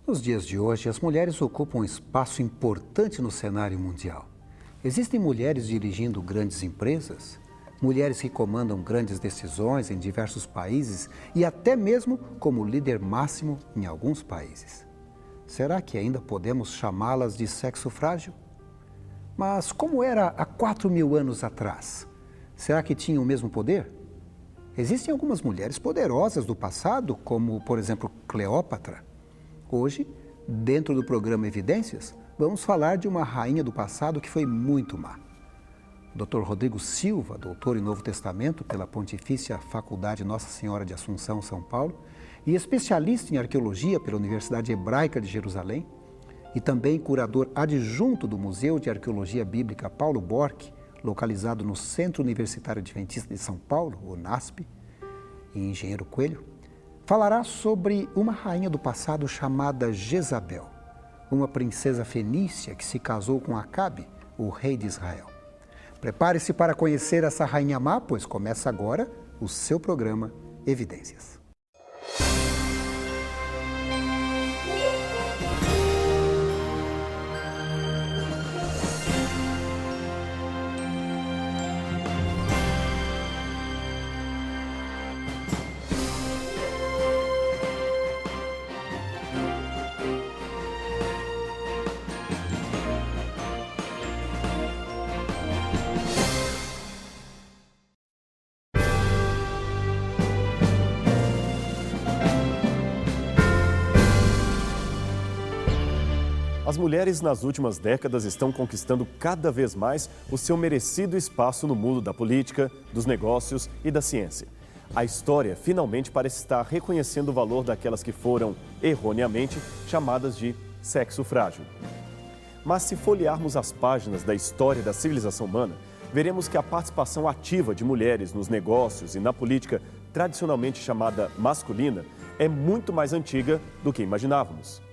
Nos dias de hoje, as mulheres ocupam um espaço importante no cenário mundial. Existem mulheres dirigindo grandes empresas, mulheres que comandam grandes decisões em diversos países e até mesmo como líder máximo em alguns países. Será que ainda podemos chamá-las de sexo frágil? Mas como era há 4.000 anos atrás? Será que tinham o mesmo poder? Existem algumas mulheres poderosas do passado, como, por exemplo, Cleópatra. Hoje, dentro do programa Evidências, vamos falar de uma rainha do passado que foi muito má. Dr. Rodrigo Silva, doutor em Novo Testamento pela Pontifícia Faculdade Nossa Senhora de Assunção, São Paulo, e especialista em arqueologia pela Universidade Hebraica de Jerusalém, e também curador adjunto do Museu de Arqueologia Bíblica Paulo Borck, localizado no Centro Universitário Adventista de São Paulo, o NASP, e Engenheiro Coelho, falará sobre uma rainha do passado chamada Jezabel, uma princesa fenícia que se casou com Acabe, o rei de Israel. Prepare-se para conhecer essa rainha má, pois começa agora o seu programa Evidências. As mulheres nas últimas décadas estão conquistando cada vez mais o seu merecido espaço no mundo da política, dos negócios e da ciência. A história finalmente parece estar reconhecendo o valor daquelas que foram, erroneamente, chamadas de sexo frágil. Mas se folhearmos as páginas da história da civilização humana, veremos que a participação ativa de mulheres nos negócios e na política tradicionalmente chamada masculina é muito mais antiga do que imaginávamos.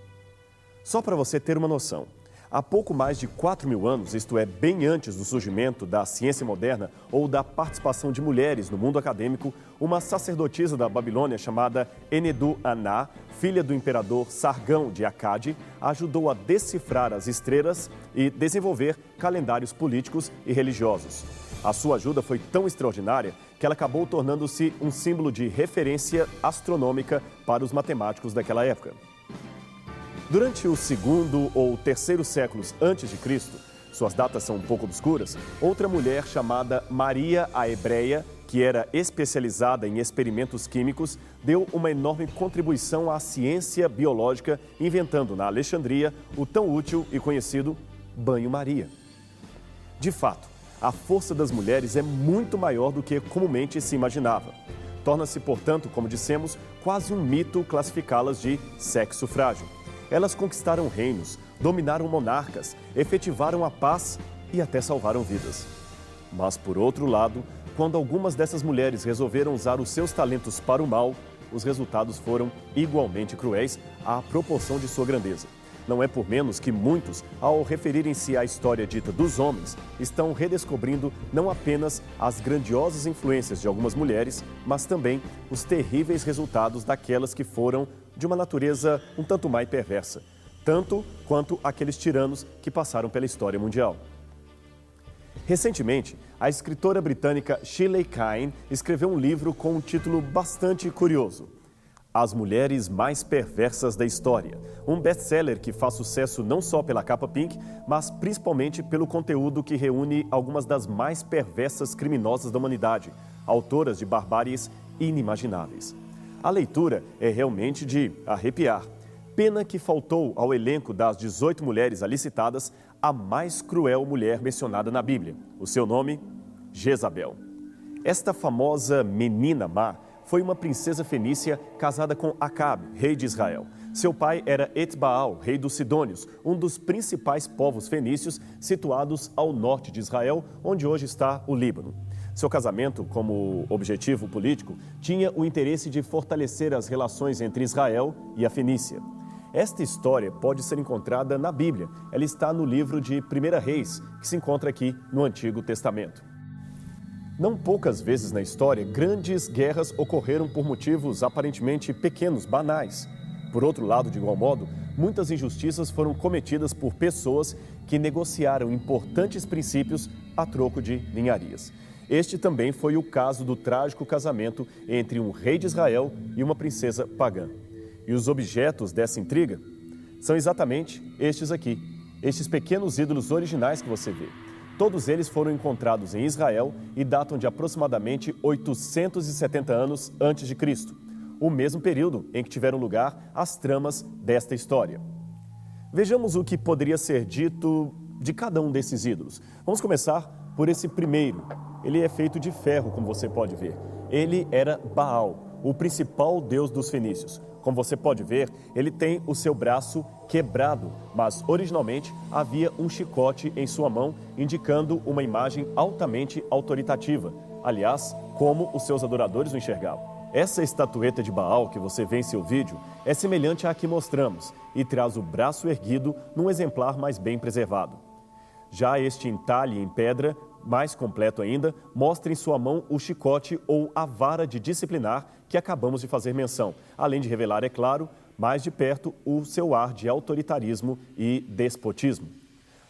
Só para você ter uma noção, há pouco mais de 4.000 anos, isto é, bem antes do surgimento da ciência moderna ou da participação de mulheres no mundo acadêmico, uma sacerdotisa da Babilônia chamada Enhedu-Aná, filha do imperador Sargão de Acade, ajudou a decifrar as estrelas e desenvolver calendários políticos e religiosos. A sua ajuda foi tão extraordinária que ela acabou tornando-se um símbolo de referência astronômica para os matemáticos daquela época. Durante o segundo ou terceiro séculos antes de Cristo, suas datas são um pouco obscuras, outra mulher chamada Maria a Hebreia, que era especializada em experimentos químicos, deu uma enorme contribuição à ciência biológica, inventando na Alexandria o tão útil e conhecido banho-maria. De fato, a força das mulheres é muito maior do que comumente se imaginava. Torna-se, portanto, como dissemos, quase um mito classificá-las de sexo frágil. Elas conquistaram reinos, dominaram monarcas, efetivaram a paz e até salvaram vidas. Mas, por outro lado, quando algumas dessas mulheres resolveram usar os seus talentos para o mal, os resultados foram igualmente cruéis à proporção de sua grandeza. Não é por menos que muitos, ao referirem-se à história dita dos homens, estão redescobrindo não apenas as grandiosas influências de algumas mulheres, mas também os terríveis resultados daquelas que foram de uma natureza um tanto mais perversa, tanto quanto aqueles tiranos que passaram pela história mundial. Recentemente, a escritora britânica Shirley Cain escreveu um livro com um título bastante curioso: As Mulheres Mais Perversas da História, um best-seller que faz sucesso não só pela capa pink, mas principalmente pelo conteúdo que reúne algumas das mais perversas criminosas da humanidade, autoras de barbáries inimagináveis. A leitura é realmente de arrepiar. Pena que faltou ao elenco das 18 mulheres ali citadas a mais cruel mulher mencionada na Bíblia. O seu nome? Jezabel. Esta famosa menina má foi uma princesa fenícia casada com Acabe, rei de Israel. Seu pai era Etbaal, rei dos Sidônios, um dos principais povos fenícios situados ao norte de Israel, onde hoje está o Líbano. Seu casamento, como objetivo político, tinha o interesse de fortalecer as relações entre Israel e a Fenícia. Esta história pode ser encontrada na Bíblia. Ela está no livro de 1 Reis, que se encontra aqui no Antigo Testamento. Não poucas vezes na história, grandes guerras ocorreram por motivos aparentemente pequenos, banais. Por outro lado, de igual modo, muitas injustiças foram cometidas por pessoas que negociaram importantes princípios a troco de ninharias. Este também foi o caso do trágico casamento entre um rei de Israel e uma princesa pagã. E os objetos dessa intriga são exatamente estes aqui, estes pequenos ídolos originais que você vê. Todos eles foram encontrados em Israel e datam de aproximadamente 870 anos antes de Cristo, o mesmo período em que tiveram lugar as tramas desta história. Vejamos o que poderia ser dito de cada um desses ídolos. Vamos começar por esse primeiro. Ele é feito de ferro, como você pode ver. Ele era Baal, o principal deus dos fenícios. Como você pode ver, ele tem o seu braço quebrado, mas originalmente havia um chicote em sua mão, indicando uma imagem altamente autoritativa. Aliás, como os seus adoradores o enxergavam. Essa estatueta de Baal que você vê em seu vídeo é semelhante à que mostramos e traz o braço erguido num exemplar mais bem preservado. Já este entalhe em pedra, mais completo ainda, mostra em sua mão o chicote ou a vara de disciplinar que acabamos de fazer menção, além de revelar, é claro, mais de perto o seu ar de autoritarismo e despotismo.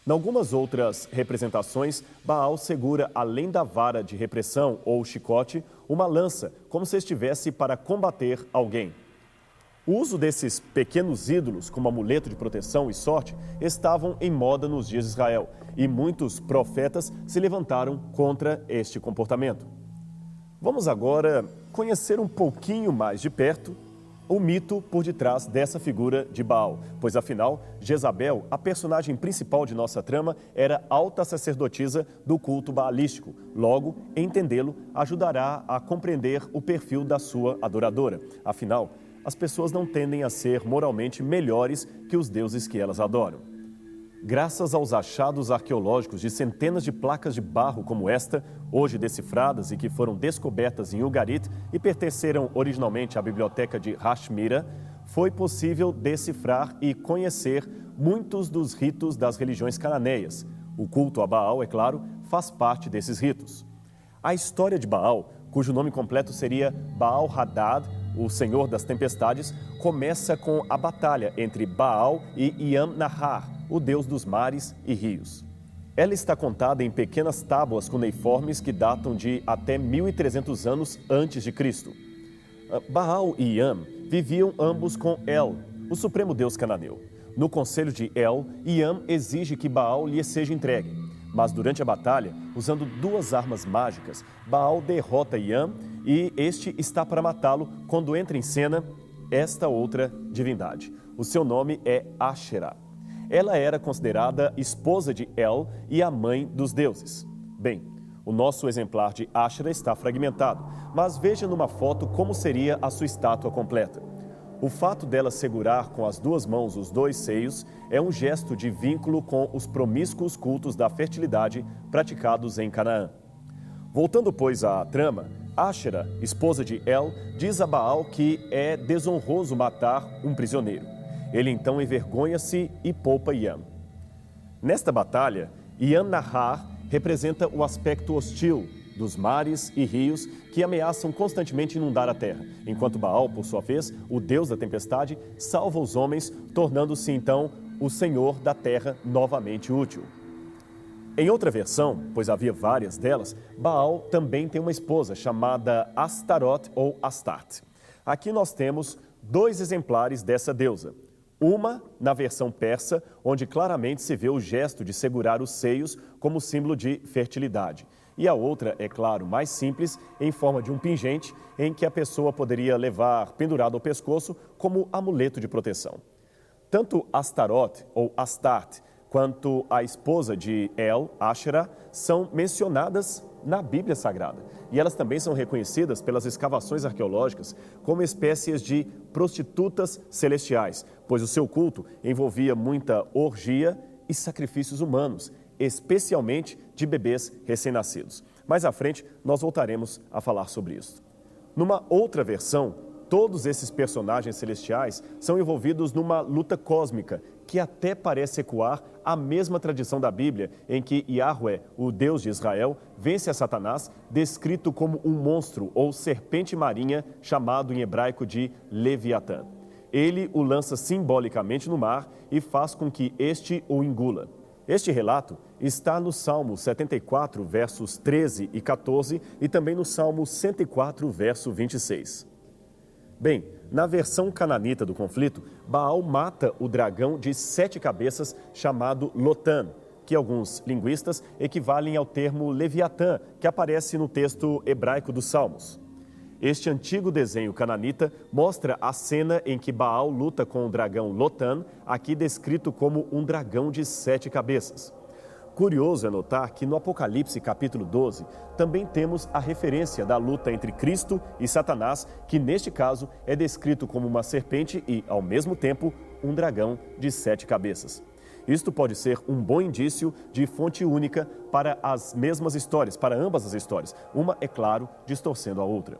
Em algumas outras representações, Baal segura, além da vara de repressão ou chicote, uma lança, como se estivesse para combater alguém. O uso desses pequenos ídolos como amuleto de proteção e sorte estavam em moda nos dias de Israel, e muitos profetas se levantaram contra este comportamento. Vamos agora conhecer um pouquinho mais de perto o mito por detrás dessa figura de Baal, pois afinal, Jezabel, a personagem principal de nossa trama, era alta sacerdotisa do culto baalístico. Logo, entendê-lo ajudará a compreender o perfil da sua adoradora. Afinal, as pessoas não tendem a ser moralmente melhores que os deuses que elas adoram. Graças aos achados arqueológicos de centenas de placas de barro como esta, hoje decifradas e que foram descobertas em Ugarit e pertenceram originalmente à biblioteca de Hashmira, foi possível decifrar e conhecer muitos dos ritos das religiões cananeias. O culto a Baal, é claro, faz parte desses ritos. A história de Baal, cujo nome completo seria Baal-Hadad, o Senhor das Tempestades, começa com a batalha entre Baal e Yam-Nahar, o deus dos mares e rios. Ela está contada em pequenas tábuas cuneiformes que datam de até 1300 anos antes de Cristo. Baal e Yam viviam ambos com El, o supremo deus cananeu. No conselho de El, Yam exige que Baal lhe seja entregue. Mas durante a batalha, usando duas armas mágicas, Baal derrota Yam e este está para matá-lo quando entra em cena esta outra divindade. O seu nome é Asherah. Ela era considerada esposa de El e a mãe dos deuses. Bem, o nosso exemplar de Asherah está fragmentado, mas veja numa foto como seria a sua estátua completa. O fato dela segurar com as duas mãos os dois seios é um gesto de vínculo com os promíscuos cultos da fertilidade praticados em Canaã. Voltando, pois, à trama, Asherah, esposa de El, diz a Baal que é desonroso matar um prisioneiro. Ele então envergonha-se e poupa Yam. Nesta batalha, Yam-Nahar representa o aspecto hostil dos mares e rios que ameaçam constantemente inundar a terra, enquanto Baal, por sua vez, o deus da tempestade, salva os homens, tornando-se então o senhor da terra novamente útil. Em outra versão, pois havia várias delas, Baal também tem uma esposa chamada Astaroth ou Astarte. Aqui nós temos dois exemplares dessa deusa. Uma na versão persa, onde claramente se vê o gesto de segurar os seios como símbolo de fertilidade. E a outra, é claro, mais simples, em forma de um pingente, em que a pessoa poderia levar pendurado ao pescoço como amuleto de proteção. Tanto Astaroth ou Astarte, quanto a esposa de El, Asherah, são mencionadas na Bíblia Sagrada. E elas também são reconhecidas pelas escavações arqueológicas como espécies de prostitutas celestiais, pois o seu culto envolvia muita orgia e sacrifícios humanos, especialmente de bebês recém-nascidos. Mais à frente, nós voltaremos a falar sobre isso. Numa outra versão, todos esses personagens celestiais são envolvidos numa luta cósmica que até parece ecoar a mesma tradição da Bíblia, em que Yahweh, o Deus de Israel, vence a Satanás, descrito como um monstro ou serpente marinha, chamado em hebraico de Leviatã. ele o lança simbolicamente no mar e faz com que este o engula. Este relato está no Salmo 74, versos 13 e 14 e também no Salmo 104, verso 26. Bem, na versão cananita do conflito, Baal mata o dragão de 7 cabeças chamado Lotan, que alguns linguistas equivalem ao termo Leviatã, que aparece no texto hebraico dos Salmos. Este antigo desenho cananita mostra a cena em que Baal luta com o dragão Lotan, aqui descrito como um dragão de 7 cabeças. Curioso é notar que no Apocalipse capítulo 12 também temos a referência da luta entre Cristo e Satanás, que neste caso é descrito como uma serpente e, ao mesmo tempo, um dragão de 7 cabeças. Isto pode ser um bom indício de fonte única para as mesmas histórias, para ambas as histórias, uma, é claro, distorcendo a outra.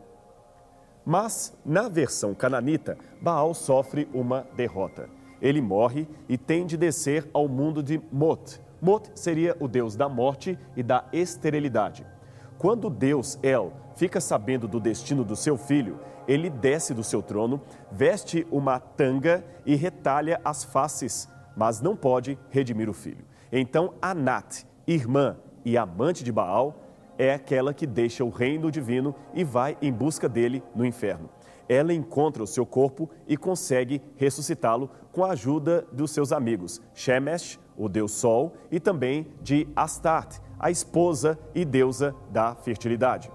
Mas, na versão cananita, Baal sofre uma derrota. Ele morre e tem de descer ao mundo de Mot. Mot seria o deus da morte e da esterilidade. Quando o deus El fica sabendo do destino do seu filho, ele desce do seu trono, veste uma tanga e retalha as faces, mas não pode redimir o filho. Então, Anat, irmã e amante de Baal, é aquela que deixa o reino divino e vai em busca dele no inferno. Ela encontra o seu corpo e consegue ressuscitá-lo com a ajuda dos seus amigos, Shemesh, o deus Sol, e também de Astarte, a esposa e deusa da fertilidade.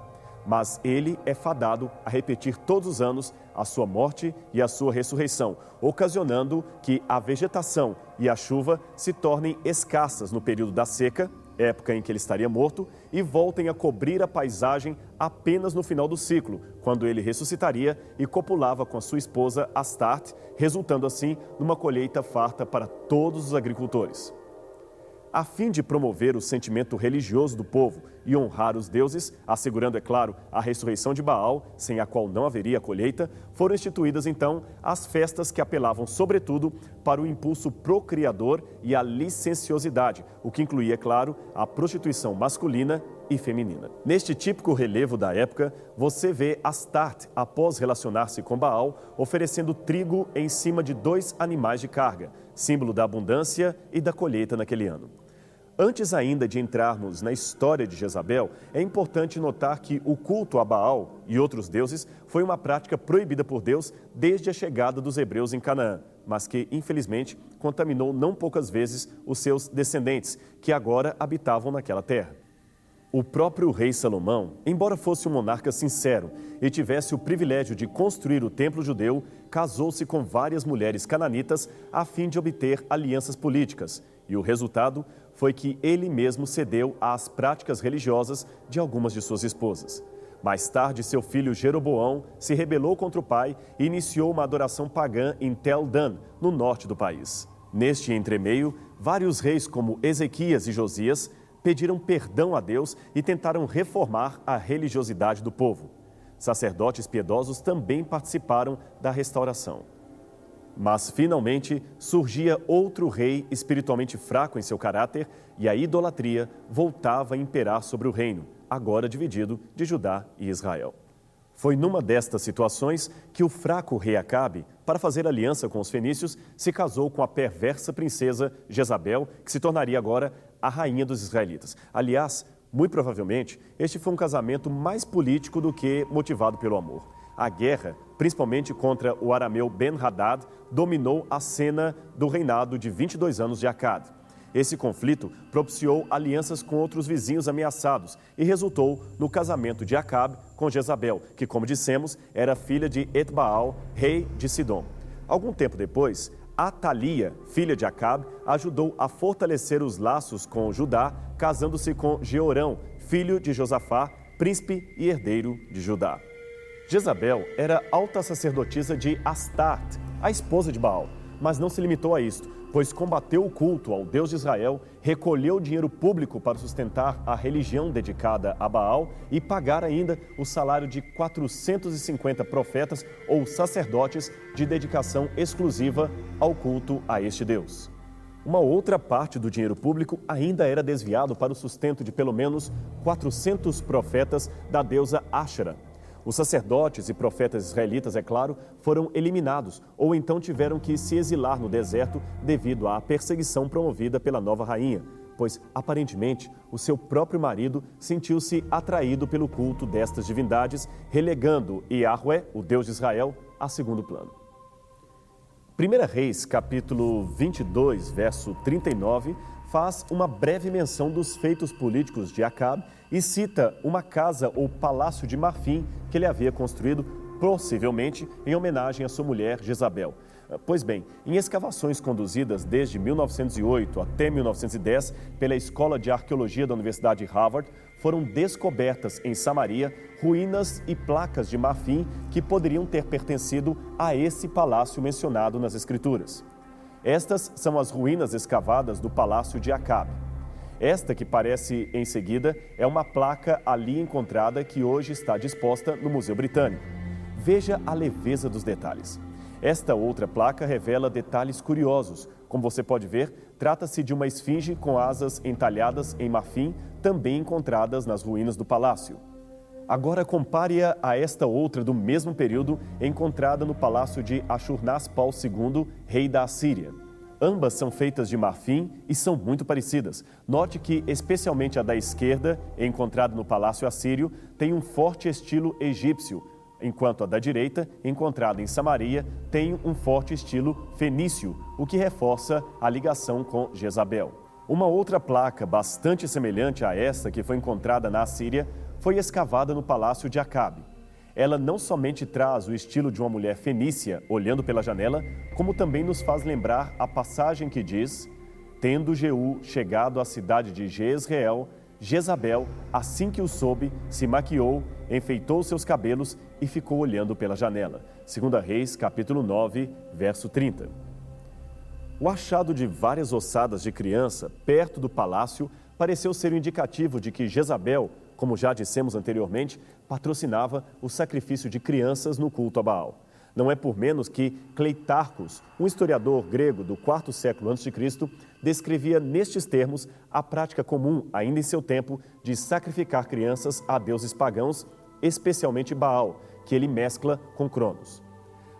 Mas ele é fadado a repetir todos os anos a sua morte e a sua ressurreição, ocasionando que a vegetação e a chuva se tornem escassas no período da seca, época em que ele estaria morto, e voltem a cobrir a paisagem apenas no final do ciclo, quando ele ressuscitaria e copulava com a sua esposa Astarte, resultando assim numa colheita farta para todos os agricultores. A fim de promover o sentimento religioso do povo e honrar os deuses, assegurando, é claro, a ressurreição de Baal, sem a qual não haveria colheita, foram instituídas então as festas que apelavam sobretudo para o impulso procriador e a licenciosidade, o que incluía, é claro, a prostituição masculina e feminina. Neste típico relevo da época, você vê Astarte, após relacionar-se com Baal, oferecendo trigo em cima de 2 animais de carga, símbolo da abundância e da colheita naquele ano. Antes ainda de entrarmos na história de Jezabel, é importante notar que o culto a Baal e outros deuses foi uma prática proibida por Deus desde a chegada dos hebreus em Canaã, mas que, infelizmente, contaminou não poucas vezes os seus descendentes, que agora habitavam naquela terra. O próprio rei Salomão, embora fosse um monarca sincero e tivesse o privilégio de construir o templo judeu, casou-se com várias mulheres cananitas a fim de obter alianças políticas, e o resultado foi que ele mesmo cedeu às práticas religiosas de algumas de suas esposas. Mais tarde, seu filho Jeroboão se rebelou contra o pai e iniciou uma adoração pagã em Tel Dan, no norte do país. Neste entremeio, vários reis como Ezequias e Josias pediram perdão a Deus e tentaram reformar a religiosidade do povo. Sacerdotes piedosos também participaram da restauração. Mas, finalmente, surgia outro rei espiritualmente fraco em seu caráter e a idolatria voltava a imperar sobre o reino, agora dividido de Judá e Israel. Foi numa destas situações que o fraco rei Acabe, para fazer aliança com os fenícios, se casou com a perversa princesa Jezabel, que se tornaria agora a rainha dos israelitas. Aliás, muito provavelmente, este foi um casamento mais político do que motivado pelo amor. A guerra, principalmente contra o arameu Ben-Hadad, dominou a cena do reinado de 22 anos de Acabe. Esse conflito propiciou alianças com outros vizinhos ameaçados e resultou no casamento de Acabe com Jezabel, que, como dissemos, era filha de Etbaal, rei de Sidom. Algum tempo depois, Atalia, filha de Acabe, ajudou a fortalecer os laços com Judá, casando-se com Jeorão, filho de Josafá, príncipe e herdeiro de Judá. Jezabel era alta sacerdotisa de Astarte, a esposa de Baal, mas não se limitou a isto, pois combateu o culto ao Deus de Israel, recolheu dinheiro público para sustentar a religião dedicada a Baal e pagar ainda o salário de 450 profetas ou sacerdotes de dedicação exclusiva ao culto a este Deus. Uma outra parte do dinheiro público ainda era desviado para o sustento de pelo menos 400 profetas da deusa Ashera. Os sacerdotes e profetas israelitas, é claro, foram eliminados ou então tiveram que se exilar no deserto devido à perseguição promovida pela nova rainha, pois, aparentemente, o seu próprio marido sentiu-se atraído pelo culto destas divindades, relegando Yahvé, o Deus de Israel, a segundo plano. 1 Reis, capítulo 22, verso 39, faz uma breve menção dos feitos políticos de Acabe e cita uma casa ou palácio de marfim que ele havia construído, possivelmente em homenagem à sua mulher Jezabel. Pois bem, em escavações conduzidas desde 1908 até 1910 pela Escola de Arqueologia da Universidade de Harvard, foram descobertas em Samaria ruínas e placas de marfim que poderiam ter pertencido a esse palácio mencionado nas Escrituras. Estas são as ruínas escavadas do palácio de Acabe. Esta que aparece em seguida é uma placa ali encontrada que hoje está disposta no Museu Britânico. Veja a leveza dos detalhes. Esta outra placa revela detalhes curiosos. Como você pode ver, trata-se de uma esfinge com asas entalhadas em marfim, também encontradas nas ruínas do palácio. Agora compare-a a esta outra do mesmo período, encontrada no palácio de Ashurnasirpal II, rei da Assíria. Ambas são feitas de marfim e são muito parecidas. Note que, especialmente a da esquerda, encontrada no palácio assírio, tem um forte estilo egípcio, enquanto a da direita, encontrada em Samaria, tem um forte estilo fenício, o que reforça a ligação com Jezabel. Uma outra placa bastante semelhante a esta que foi encontrada na Assíria foi escavada no palácio de Acabe. Ela não somente traz o estilo de uma mulher fenícia olhando pela janela, como também nos faz lembrar a passagem que diz: tendo Jeú chegado à cidade de Jezreel, Jezabel, assim que o soube, se maquiou, enfeitou seus cabelos e ficou olhando pela janela. 2 Reis, capítulo 9, verso 30. O achado de várias ossadas de criança perto do palácio pareceu ser um indicativo de que Jezabel, como já dissemos anteriormente, patrocinava o sacrifício de crianças no culto a Baal. Não é por menos que Cleitarcos, um historiador grego do IV século a.C., descrevia nestes termos a prática comum, ainda em seu tempo, de sacrificar crianças a deuses pagãos, especialmente Baal, que ele mescla com Cronos.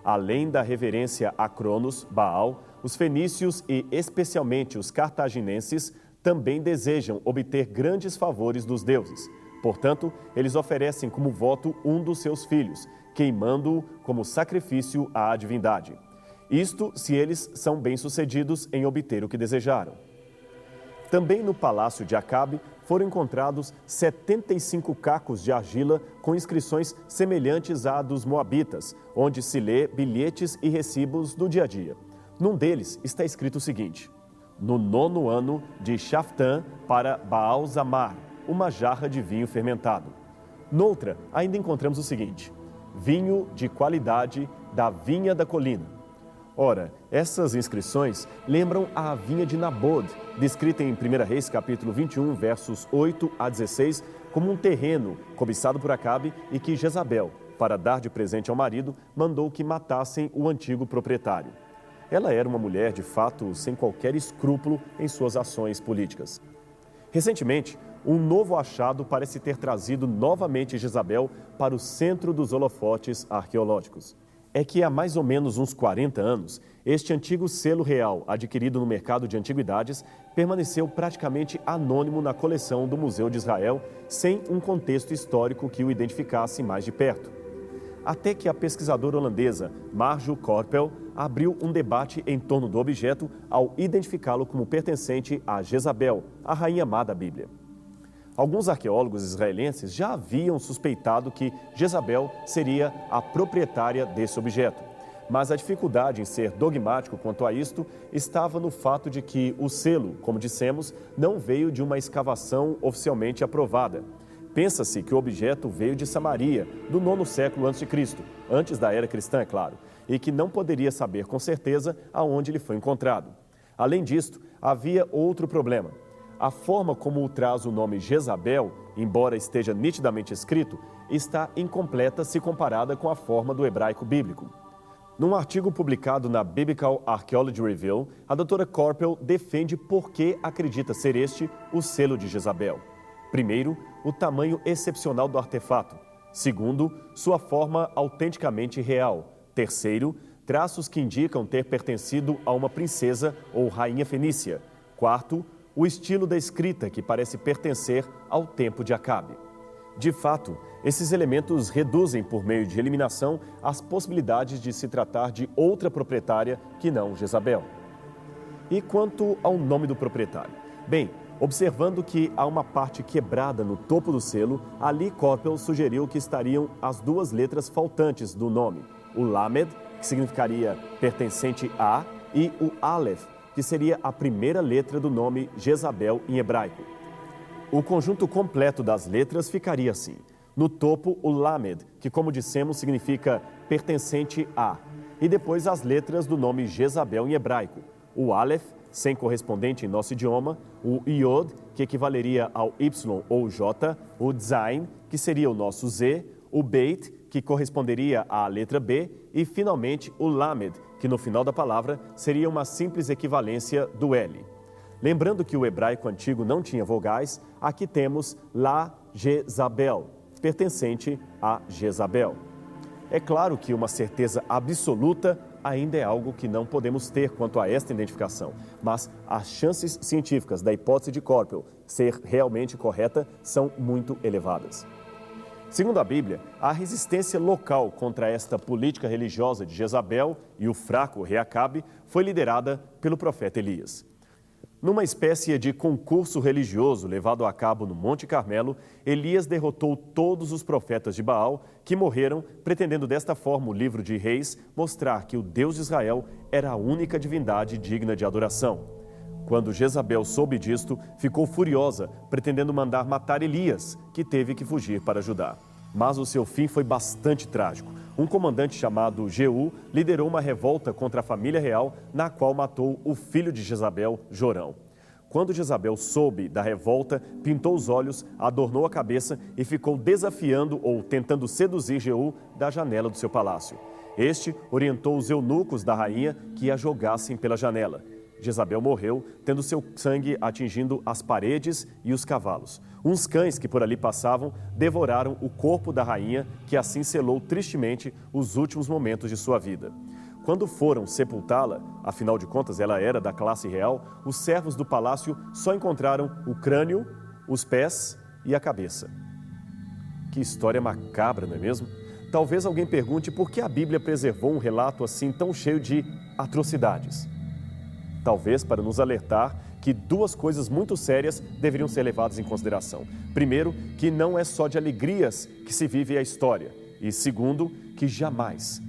Além da reverência a Cronos, Baal, os fenícios e especialmente os cartaginenses também desejam obter grandes favores dos deuses. Portanto, eles oferecem como voto um dos seus filhos, queimando-o como sacrifício à divindade. Isto se eles são bem-sucedidos em obter o que desejaram. Também no palácio de Acabe foram encontrados 75 cacos de argila com inscrições semelhantes à dos moabitas, onde se lê bilhetes e recibos do dia a dia. Num deles está escrito o seguinte: no 9º ano de Shaftã para Baal-Zamar, uma jarra de vinho fermentado. Noutra, ainda encontramos o seguinte: vinho de qualidade da vinha da colina. Ora, essas inscrições lembram a vinha de Nabod, descrita em 1 Reis, capítulo 21, versos 8 a 16, como um terreno cobiçado por Acabe e que Jezabel, para dar de presente ao marido, mandou que matassem o antigo proprietário. Ela era uma mulher, de fato, sem qualquer escrúpulo em suas ações políticas. Recentemente, um novo achado parece ter trazido novamente Jezabel para o centro dos holofotes arqueológicos. É que há mais ou menos uns 40 anos, este antigo selo real, adquirido no mercado de antiguidades, permaneceu praticamente anônimo na coleção do Museu de Israel, sem um contexto histórico que o identificasse mais de perto. Até que a pesquisadora holandesa Marjo Korpel abriu um debate em torno do objeto ao identificá-lo como pertencente a Jezabel, a rainha má da Bíblia. Alguns arqueólogos israelenses já haviam suspeitado que Jezabel seria a proprietária desse objeto, mas a dificuldade em ser dogmático quanto a isto estava no fato de que o selo, como dissemos, não veio de uma escavação oficialmente aprovada. Pensa-se que o objeto veio de Samaria, do 9º século a.C., antes da era cristã, é claro, e que não poderia saber com certeza aonde ele foi encontrado. Além disto, havia outro problema. A forma como traz o nome Jezabel, embora esteja nitidamente escrito, está incompleta se comparada com a forma do hebraico bíblico. Num artigo publicado na Biblical Archaeology Review, a doutora Korpel defende por que acredita ser este o selo de Jezabel. Primeiro, o tamanho excepcional do artefato. Segundo, sua forma autenticamente real. Terceiro, traços que indicam ter pertencido a uma princesa ou rainha fenícia. Quarto, o estilo da escrita, que parece pertencer ao tempo de Acabe. De fato, esses elementos reduzem, por meio de eliminação, as possibilidades de se tratar de outra proprietária que não Jezabel. E quanto ao nome do proprietário? Bem, observando que há uma parte quebrada no topo do selo, ali Coppel sugeriu que estariam as duas letras faltantes do nome, o Lamed, que significaria pertencente a, e o Aleph, que seria a primeira letra do nome Jezabel em hebraico. O conjunto completo das letras ficaria assim. No topo, o Lamed, que, como dissemos, significa pertencente a. E depois as letras do nome Jezabel em hebraico. O Aleph, sem correspondente em nosso idioma. O Yod, que equivaleria ao Y ou J. O Zain, que seria o nosso Z. O Beit, que corresponderia à letra B. E, finalmente, o Lamed, que no final da palavra seria uma simples equivalência do L. Lembrando que o hebraico antigo não tinha vogais, aqui temos La Jezabel, pertencente a Jezabel. É claro que uma certeza absoluta ainda é algo que não podemos ter quanto a esta identificação, mas as chances científicas da hipótese de Coppel ser realmente correta são muito elevadas. Segundo a Bíblia, a resistência local contra esta política religiosa de Jezabel e o fraco rei Acabe foi liderada pelo profeta Elias. Numa espécie de concurso religioso levado a cabo no Monte Carmelo, Elias derrotou todos os profetas de Baal que morreram, pretendendo desta forma o livro de Reis mostrar que o Deus de Israel era a única divindade digna de adoração. Quando Jezabel soube disto, ficou furiosa, pretendendo mandar matar Elias, que teve que fugir para Judá. Mas o seu fim foi bastante trágico. Um comandante chamado Jeú liderou uma revolta contra a família real, na qual matou o filho de Jezabel, Jorão. Quando Jezabel soube da revolta, pintou os olhos, adornou a cabeça e ficou desafiando ou tentando seduzir Jeú da janela do seu palácio. Este orientou os eunucos da rainha que a jogassem pela janela. Jezabel morreu, tendo seu sangue atingindo as paredes e os cavalos. Uns cães que por ali passavam devoraram o corpo da rainha, que assim selou tristemente os últimos momentos de sua vida. Quando foram sepultá-la, afinal de contas ela era da classe real, os servos do palácio só encontraram o crânio, os pés e a cabeça. Que história macabra, não é mesmo? Talvez alguém pergunte por que a Bíblia preservou um relato assim tão cheio de atrocidades. Talvez para nos alertar que duas coisas muito sérias deveriam ser levadas em consideração. Primeiro, que não é só de alegrias que se vive a história. E segundo, que jamais,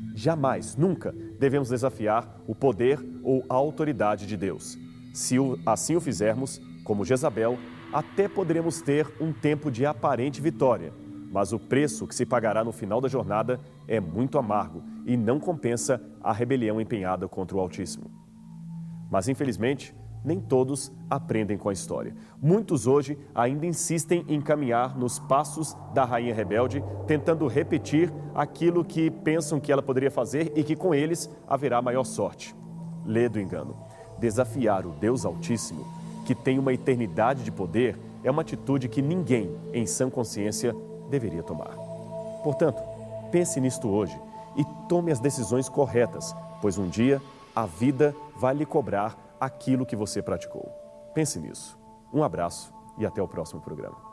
nunca devemos desafiar o poder ou a autoridade de Deus. Se assim o fizermos, como Jezabel, até poderemos ter um tempo de aparente vitória. Mas o preço que se pagará no final da jornada é muito amargo e não compensa a rebelião empenhada contra o Altíssimo. Mas, infelizmente, nem todos aprendem com a história. Muitos hoje ainda insistem em caminhar nos passos da rainha rebelde, tentando repetir aquilo que pensam que ela poderia fazer e que com eles haverá maior sorte. Lê do engano. Desafiar o Deus Altíssimo, que tem uma eternidade de poder, é uma atitude que ninguém, em sã consciência, deveria tomar. Portanto, pense nisto hoje e tome as decisões corretas, pois um dia a vida vai lhe cobrar aquilo que você praticou. Pense nisso. Um abraço e até o próximo programa.